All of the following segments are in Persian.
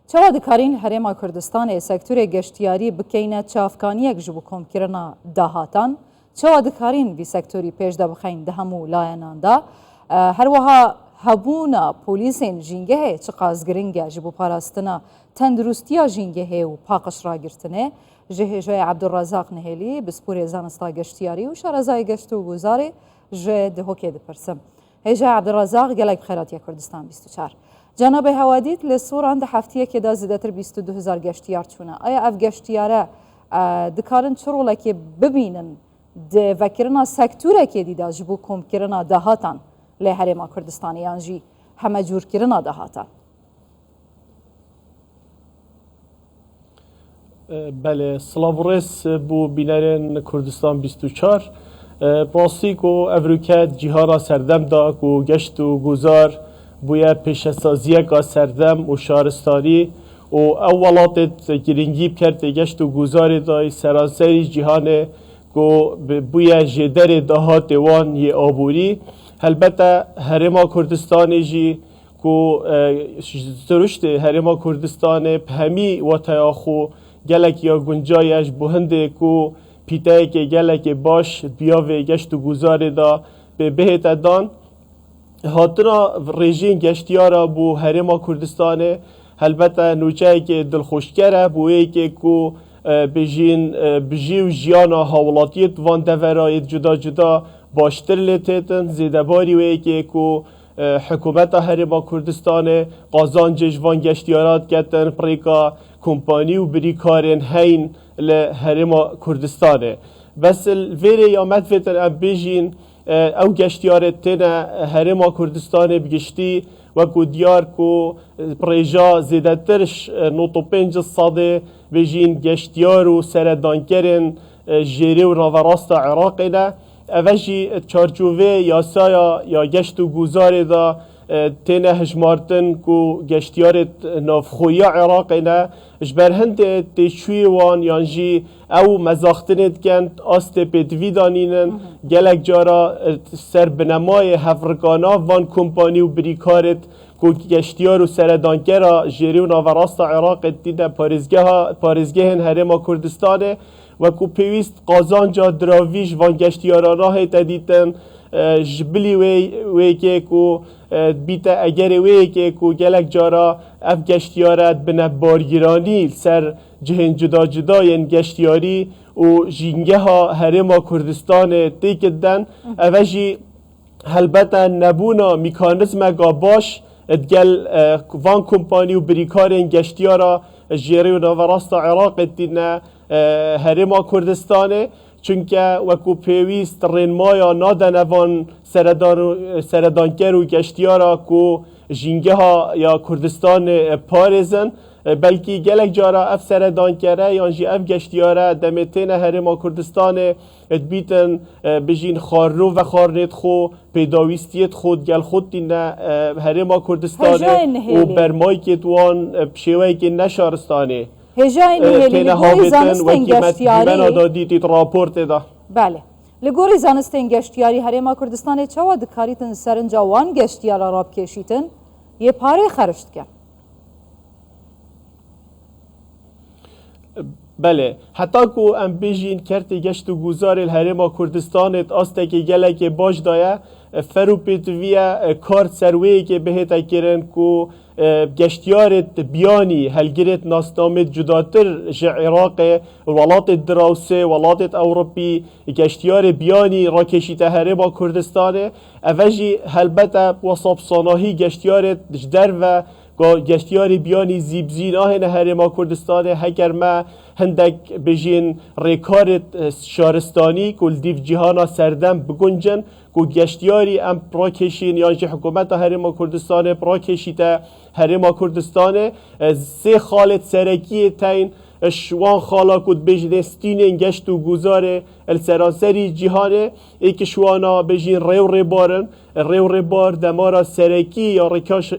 چاوا دکارین هرما کردستان سکتور گشتیاری بکینه چافکانیک جبو کمکرنا داهاتان چاوا دکارین وی سکتوری پیش دا بخین دهمو لاینان دا هر وها هبونا پولیسین جینگه چه قازگرینگه جبو پاراستنا تندرستیا جینگه و پاقش را گرتنه جه عبدالرزاق نهلی بسپور زانستا گشتیاری و شارزای گشت و گوزاری جه دهوکه دپرسم هجا عبدالرزاق گلک بخیراتی کردستان 24 جناب هوادیت لسوران ده هفتیه که دا زیدتر 22,000 گشتیار چونه آیا اف گشتیاره دکارن چرو که ببینن ده وکرنا سکتوره که دیده جبو کم کرنا دهاتان لی هرما کردستانی یانجی همه جور کرنا دهاتان بله سلاورس بو بینرین کردستان 24 باسی کو افریکت جهارا سردم دا کو گشت و گذار بویا پیشسازیه کا سردم و شهرستانی و اولات گرینگی کرد گشت و گذار دای سراسری جهان کو بویا جدر دهات وان یه آبوری البته هرما کردستانی جی کو درشت هرما کردستان همی و تیاخو گلک یا گنجایش بهنده کو پیته که گلک باش بیاوه گشت و گذار دا به بهت دان هاتنا رژیم گشتیارا بو هرما کردستان البته نوچه که دلخوشگره بویی که کو بجی و جیانا حولاتیت وان دورایت جدا جدا باشتر لیتیتن زیدباری وی که کو حکومت هرما کردستان قازانجش وان گشتیارات کتن پریکا کمپانی و بریکارن هین لهرما کردستانه بس الویره یا مدفتن ام بیجین او گشتیارت تنه هرما کردستان بگشتی و کو دیار کو پریجا زیدترش نوتو 5 صاده بیجین گشتیار و سردانکرن جیری و نوراست عراقینا اوشی چارچوه یاسایا یا گشت و گوزار دا تنه هجمارتن کو گشتیارت نافخوی عراقینا جبر هند تشوی وان یانجی او مزاختنت کند آست پیدوی دانینن گلک جارا سر بنمای هفرکانا وان کمپانی و بریکارت کو گشتیار و سردانکرا جیری و ناوراست عراق دیده پارزگه هرما کردستانه و کو پیویست قازانجا دراویش وان گشتیارانه هیت دیدن جبلی وی که کو بیت اگر وی که کو گلک جارا اف گشتیارت بنا بارگیرانی سر جهن جدا جدا ین گشتیاری و جینگه ها هرما کردستان تیکدن اوشی البته نبونا میکانیزم گا باش ادگل وان کمپانی و بریکارین گشتیارا جیری و نوراست عراق دیدن هرما کردستانه چونکه وکو پیویست رنمایا نادن وان سردانکر و گشتیارا کو جینگه ها یا کردستان پارزن بلکه گلک جارا اف سردانکره یانجی اف گشتیاره دمتین هرما کردستان بیتن بجین خارنو و خارنت خو پیداویستیت خود گل خود دین هرما کردستانه و برمای که دوان شیوه که نشارستانه هجای نهلی لگوری زانستین گشتیاری راپورت دا بله لگوری زانستین گشتیاری هرما کردستان چوا دکاریتن سرنجا وان گشتیارا راب کشیتن یه پاره خرشت کن بله حتی که ام بیجین کرت گشت و گذار الهرما کردستانت آسته که گله که باش دایه فرو پیتویه کارت سروی که بهت کرن که گشتیارت بیانی هلگرت ناسنامت جداتر جه عراق ولات دراوسه ولات اوروپی گشتیار بیانی را کشیته هرما کردستانه اوجی هلبته وصاب صناهی گشتیارت جدر و گشتیاری بیانی زیبزین آهن هرما کردستانه هگر ما هندک بجین ریکارت شارستانی کل دیو جهانا سردم بگنجن کو گشتیاری ام پراکشین یا حکومت هرما کردستان پراکشیته هرما کردستان سه خالت سرکی تین شوان خالا کد بجن ستینن گشت و گذاره السراسری جهانه ای که شوانا بجین ریو ریبارن ریو ریبار دمارا سرکی یا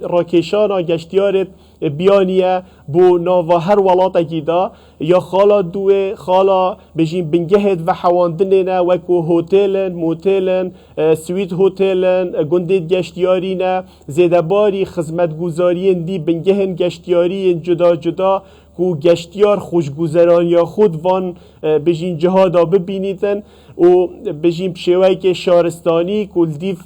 راکشانا گشتیار بیانیه بو ناوا هر ولات اگیدا یا خالا دوه خالا بجین بنگهد و حواندنه وکو هوتلن موتلن سویت هوتلن گندید گشتیارینه زیدباری خدمتگزاری دی بنگهن گشتیاری جدا جدا کو گشتیار خوشگذران یا خود وان بجین جهادا ببینیدن و بجین شوی که شارستانی کل دیف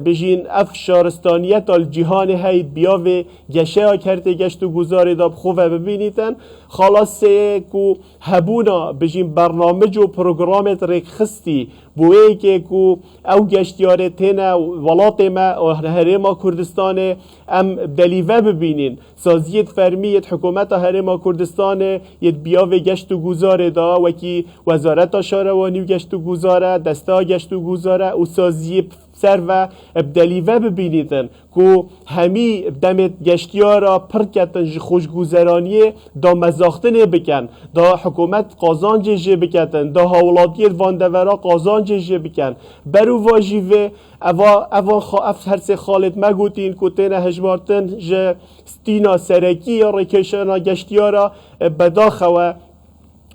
بجین اف شارستانیت الجهان های بیاوه گشه ها کرده گشت و گذاری داب خوبه ببینیدن خلاصه کو هبونا بجین برنامج و پروگرامت ریک خستی بوئے که کو او گشتیاره تینه ولات ما و هرما کردستان ام دلیوه ببینین سازیت فرمیت حکومت هرما کردستان یت بیاوه گشت و گذاره دا وکی وزارت شاروانی و گشت و گذاره دسته گشت و گذاره و سازی سر و بدلیوه ببینیدن که همی دمت گشتیارا پرکتن خوشگذرانی دا مزاختنه بکن دا حکومت قازانج جه بکتن دا هولادیت واندورا قازانج جه بکن برو واجیوه اوان هر سه خالد مگوتین که تینه هجمارتن جه ستینا سرکی یا رکشانا گشتیارا بداخوه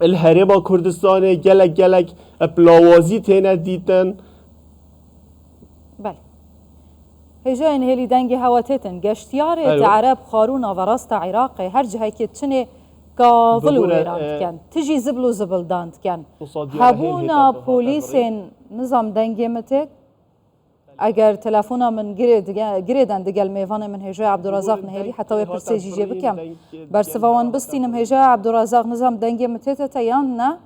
الهرما کردستان گلک گلک پلاوازی تینه دیتن بله هجا این هلی دنگی هواتتن گشتیار عرب خارون و راست عراق هر جهه که چنه قابل و ایران کن تجی زبل و زبل داند کن هبونا پولیس نظام دنگی متد اگر تلفونا من گریدن دگل میوان من هجا عبدالرزاق نهیلی حتی و پرسیجی جه بکم برسوان بستینم هجا عبدالرزاق نظام دنگی متد تیان نه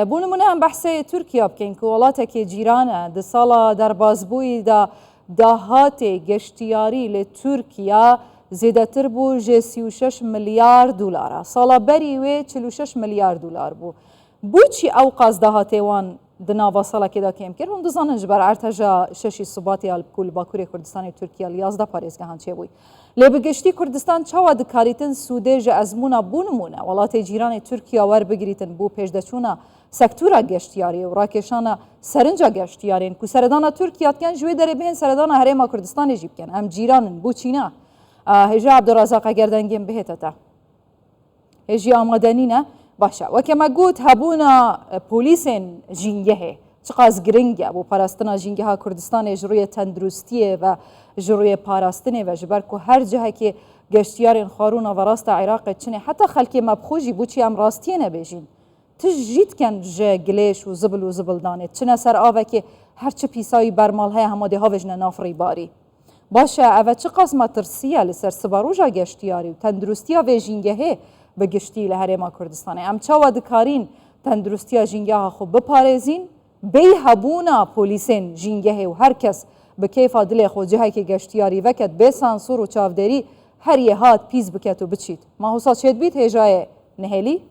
بونمونه هم بحث ترکیه بکن که ولاته که جیرانه ده سالا در بازبوی ده دهات گشتیاری لترکیه زیده تر بو جه 36 میلیارد دلار سالا بری و 46 میلیارد دلار بو چی اوقاز دهاته وان دناوا سالا که دا کم کرد هم دزانن جبر ارتجا ششی صباتی الکل باکوری کردستان ترکیه لیازده پاریز که هنچه بوی لیب گشتی کردستان چاوا دکاریتن سوده جه ازمونا بونمونه ولات جیران ترکیه ور بگریتن بو پیشدچونا سکتورا گشتیاری و راکشانا سرنجا گشتیارین کو سردانا ترکیه کن جوی داره بین سردانا هرما کردستان جیب کن هم جیرانن بو چینا هجا عبدالرزاق گردنگیم بهتتا هجی آمادنی نه باشه و کما گوت هبونا پولیسین جنگه چقاز گرنگه بو پاراستنا جنگه ها کردستان جروی تندرستیه و جروی پاراستنه و جبر که هر جهه که گشتیارین خارون و راست عراق چنه حتی خلکی مبخوجی بو چی هم راستیه نبیجین تجید کن جه گلیش و زبل دانه چنه سر آوه که هر چه پیسایی برمال های هماده ها وجنه نافری باری باشه اوه چقاز ما ترسیه لسر سباروجا گشتیاری و تندرستی ها و جنگه به گشتی لهرما کردستانه ام چاوا دکارین تندرستی جنگه ها خوب بپارزین بی هبونا پولیسین جنگه و هر کس به کیف دل خود جهه که گشتیاری وکت به سانسور و چاودری هر یه هات پیز بکت و بچید ما حساس شد بیت هجای نهلی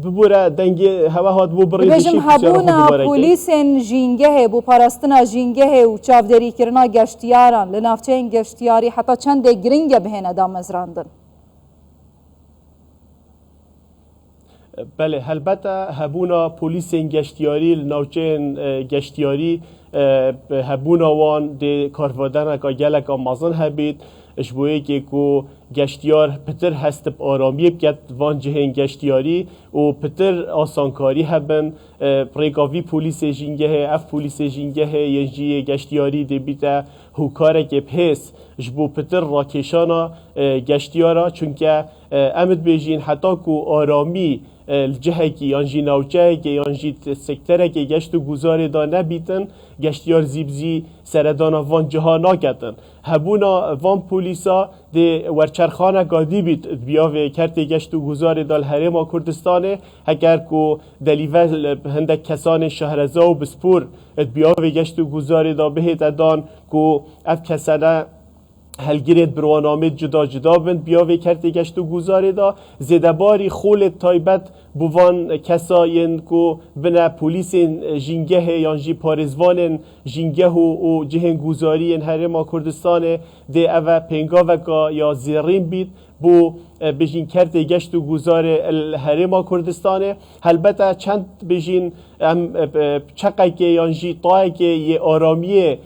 ببوره دنگی هوا هات بو بری بجم هبونا پولیسین جنگه بو پاراستنا جنگه و چاودری کرنا گشتیاران لنافچه این گشتیاری حتی چند گرنگ بهن ادام ازراندن بله البته هبونا پلیسین گشتیاری لنافچه گشتیاری هبونا وان ده کارودن که گلک آمازن هبید اشبویی که کو گشتیار پتر هست آرامی بکت وان جهن گشتیاری و پتر آسانکاری هبن پریگاوی پولیس جنگه اف پولیس جنگه یجی گشتیاری دبیتا هوکاره که پس اشبو پتر راکشانا گشتیارا چونکه امد بیجین حتی کو آرامی الجهه کی یانجی ناوچه کی یانجی سکتره کی گشت و گذار دا نبیتن گشتیار زیبزی سردانا وان جها ناکتن هبونا وان پولیسا ده ورچرخانه گادی بیت بیاوه کرتی گشت و گذار دال هرما کردستانه اگر کو دلیول هندک کسان شهرزا و بسپور بیاوه گشت و گذار دا بهت دان کو اف کسانه هلگیرت بروانامه جدا جدا بند بیاوه کرتی گشت و گذاره دا زدباری خول تایبت بوان کساین کو بنا پولیسین جنگه یا جی پارزوان جنگه و جهن گزاری هرما کردستان ده اوه پنگا وکا یا زیرین بید بو بجین کرد گشت و گذار الهرما کردستانه البته چند بجین چقدر یانجی طای که یه آرامی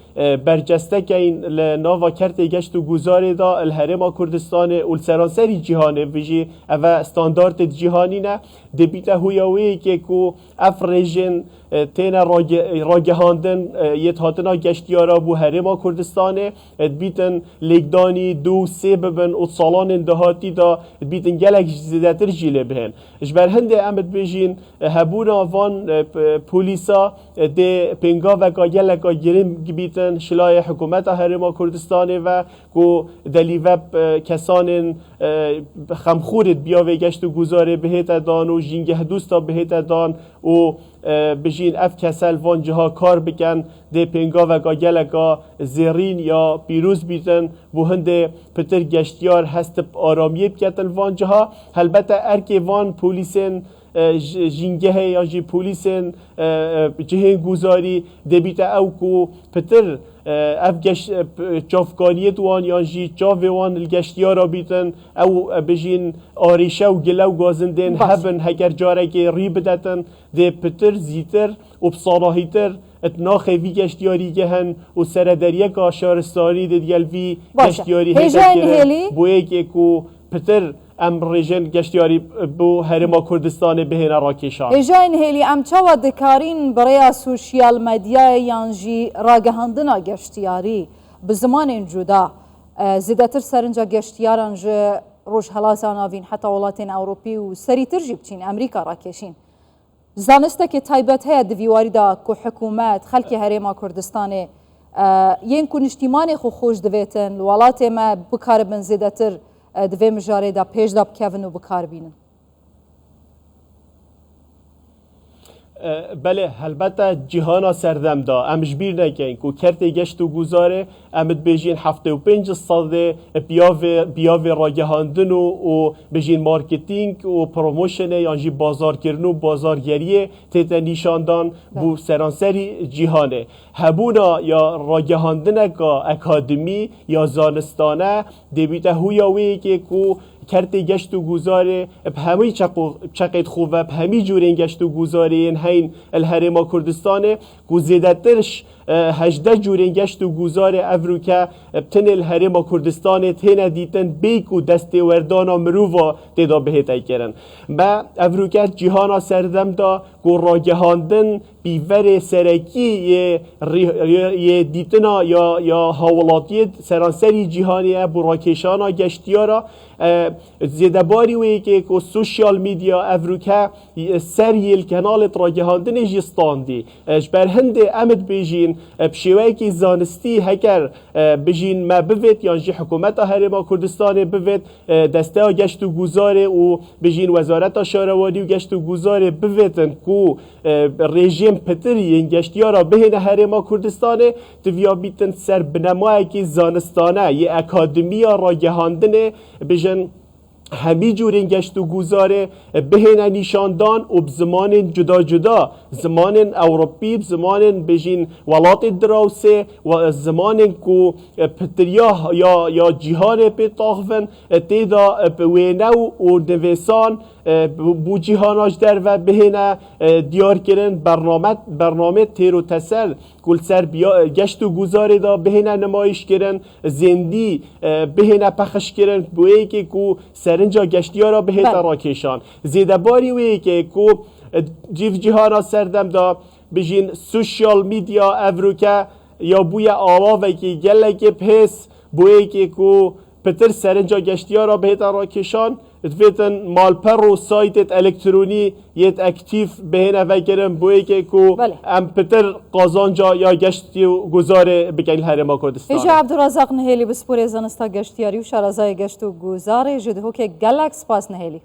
برجسته که این نوا کرد گشت و گذار دا الهرما کردستانه اول سرانسری جهانه بجی او استاندارد جهانی نه دبیته هویاوی که کو افریجن تینا راگهاندن یه هاتنا گشتیارا بو هرما کردستانه بیتن لیگدانی دو سه ببن و سالان دهاتی دا بیتن گلک زیادتر جیله بهن اجبر هنده امد بجین هبونا وان پولیسا ده پنگا و گلک گرم بیتن شلای حکومت هرما کردستانه و کو دلیوب کسان خمخورد بیا و گشت و گذاره بهت دان و جینگه دوستا بهت دان و بجین اف کسل وان جها کار بکن ده پنگا و گلگا زیرین یا پیروز بیتن بو هنده پتر گشتیار هست آرامی بکتن وان جها البته ارکی وان پولیسین جینگه یا جی پولیسین جهن گذاری دبیته او کو پتر اف چافکانیت وان یا جی چاف وان الگشتیارا بیتن او بجین آریشه و گلو گازندین هبن هگر جاره که ری بدتن ده پتر زیتر و بصلاحیتر اتناخی وی گشتیاری گهن و سردریه که شارستانی ده دیل وی گشتیاری هیده بویه که کو پتر ام ریژن گشتیاری بو هرما کردستان بهین راکشان هجاین هیلی ام چاوا دکارین برای سوشیال مدیا یانجی راگهاندنا گشتیاری بزمان جدا زیادتر سرنجا گشتیاران جه روش هلاسان آوین حتی ولاتین اوروپی و سریتر جی بچین امریکا راکشین زانسته که تایبت هیا دویواری دا که حکومت خلکی هرما کردستان ین که نشتیمان خو خوش دویتن ولات ما بکاربن زیادتر دوی مجاره دا پیش دا بکوین و بکار بینن بله البته جهانا سردم دا امش بیر نکن که کرت گشت و گذاره امد بجین 75% بیاوی راگهاندن و بجین مارکتینگ و پروموشن یعنی بازار کردن و بازارگریه تیتا نشاندان بو سرانسری جهانه هبونا یا راگهاندن که اکادمی یا زانستانه دیبیته هویاوی که کرت گشت و گذاره بهمی چقید خوبه بهمی جورین گشت و گذاره این هین الهرما کردستانه که زیادترش 18 جورین گشت و گذار افریقا بتن الهرما کردستانه تین دیتن بیک و دسته وردانا مروفا دیدا بهت ایکرن با افریقا جهانا سردم دا که راگهاندن بیور سرکی یه دیتنا یا حوالاتیت سرانسری جهانیه براکشانا گشتیارا زیده باری وی که سوشیال میدیا افریقا سریل کنالت راگهاندن جستاندی بر هنده امد بیجین بشیوه که زانستی هکر بجین ما بوید یعنی حکومت هرما کردستان بوید دسته گشت و گذاره و بجین وزارت شهروانی و گشت و گذاره بویدن که رژیم پتری این گشتیارا بهین هرما کردستان تویا بیتن سر بنمایی که زانستانه یه اکادمی راگهاندن بجین همی جورین گشت و گذاره بهین نشاندان و بزمان جدا جدا زمان اوروپی بزمان بجین ولات دراوسه و زمان که پتریا یا جهان پیتاخون تیدا بوینه و نویسان بو جهاناش در و بهینه دیار کرن برنامه تیر و تسل کل سر گشت و گذاره دا بهینه نمایش کرن زندی بهینه پخش کرن بویه که سرنجا گشتیارا بهت راکشان زیده باری وی که جیف جهانا سردم دا بجین سوشیال میدیا افریقا یا بوی آواوی که گلک پس بوی که پتر سرنجا گشتیارا بهت راکشان اتفیتن مالپر و سایت الکترونی یت اکتیف بهینه وگرم بوی که ام پتر قازانجا یا گشتی و گذاره بکن هرما کردستان ایجا عبدالرزاق نهیلی بسپوری زنستا گشتیاری و شارزای گشت و گذاره جده که گلک سپاس نهیلی